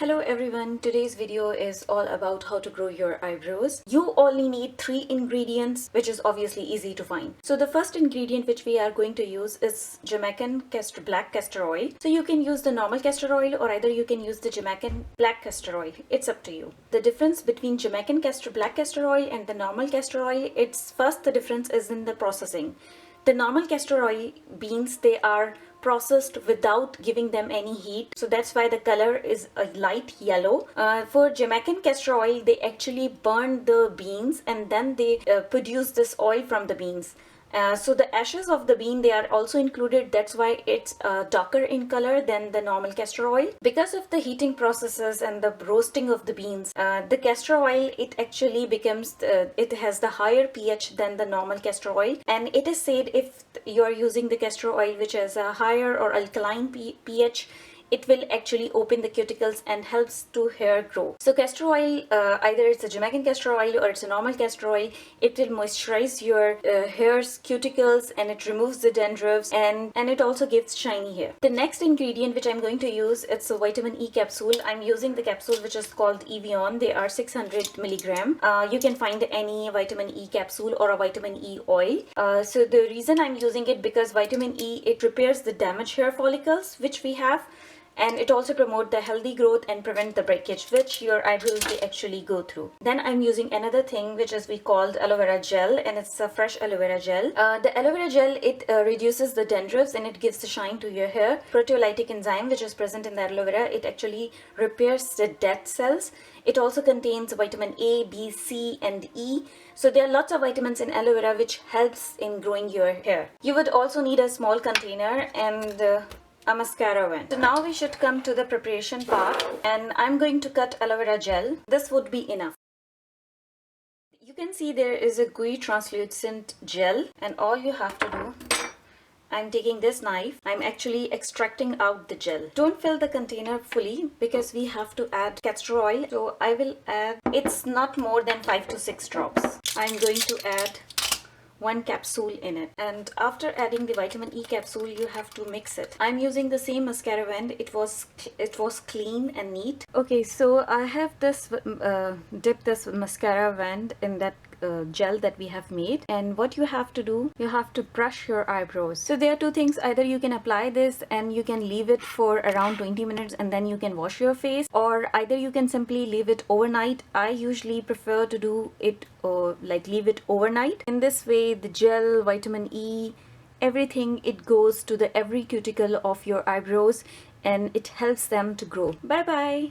Hello everyone, today's video is all about how to grow your eyebrows. You only need 3 ingredients, which is obviously easy to find. So the first ingredient which we are going to use is Jamaican Castor black castor oil. So you can use the normal castor oil or either you can use the Jamaican black castor oil. It's up to you. The difference between Jamaican Castor black castor oil and the normal castor oil, the difference is in the processing. The normal castor oil beans, they are processed without giving them any heat, so that's why the color is a light yellow. For Jamaican castor oil, they actually burn the beans and then they produce this oil from the beans. So the ashes of the bean, they are also included. That's why it's darker in color than the normal castor oil. Because of the heating processes and the roasting of the beans, the castor oil, it actually becomes, it has the higher pH than the normal castor oil. And it is said if you are using the castor oil which has a higher or alkaline pH, it will actually open the cuticles and helps to hair grow. So castor oil, either it's a Jamaican castor oil or it's a normal castor oil, it will moisturize your hair's cuticles and it removes the dandruffs and it also gives shiny hair. The next ingredient which I'm going to use, it's a vitamin E capsule. I'm using the capsule which is called Evion. They are 600 milligram. You can find any vitamin E capsule or a vitamin E oil. So the reason I'm using it because vitamin E, it repairs the damaged hair follicles which we have. And it also promotes the healthy growth and prevent the breakage which your eyebrows will actually go through. Then I'm using another thing which is we called aloe vera gel, and it's a fresh aloe vera gel. The aloe vera gel, it reduces the dandruffs and it gives the shine to your hair. Proteolytic enzyme which is present in the aloe vera, it actually repairs the dead cells. It also contains vitamin A, B, C and E. So there are lots of vitamins in aloe vera which helps in growing your hair. You would also need a small container and a mascara wand. So now we should come to the preparation part, and I'm going to cut aloe vera gel. This would be enough. You can see there is a gooey translucent gel, and all you have to do, I'm taking this knife, I'm actually extracting out the gel. Don't fill the container fully because we have to add castor oil. So I will add, it's not more than 5 to 6 drops. I'm going to add 1 capsule in it, and after adding the vitamin E capsule you have to mix it. I'm using the same mascara wand. It was clean and neat. Okay, so I have this dipped this mascara wand in that gel that we have made, and what you have to do, you have to brush your eyebrows. So there are two things: either you can apply this and you can leave it for around 20 minutes and then you can wash your face, or either you can simply leave it overnight. I usually prefer to do it like leave it overnight. In this way the gel, vitamin E, everything, it goes to the every cuticle of your eyebrows and it helps them to grow. Bye bye.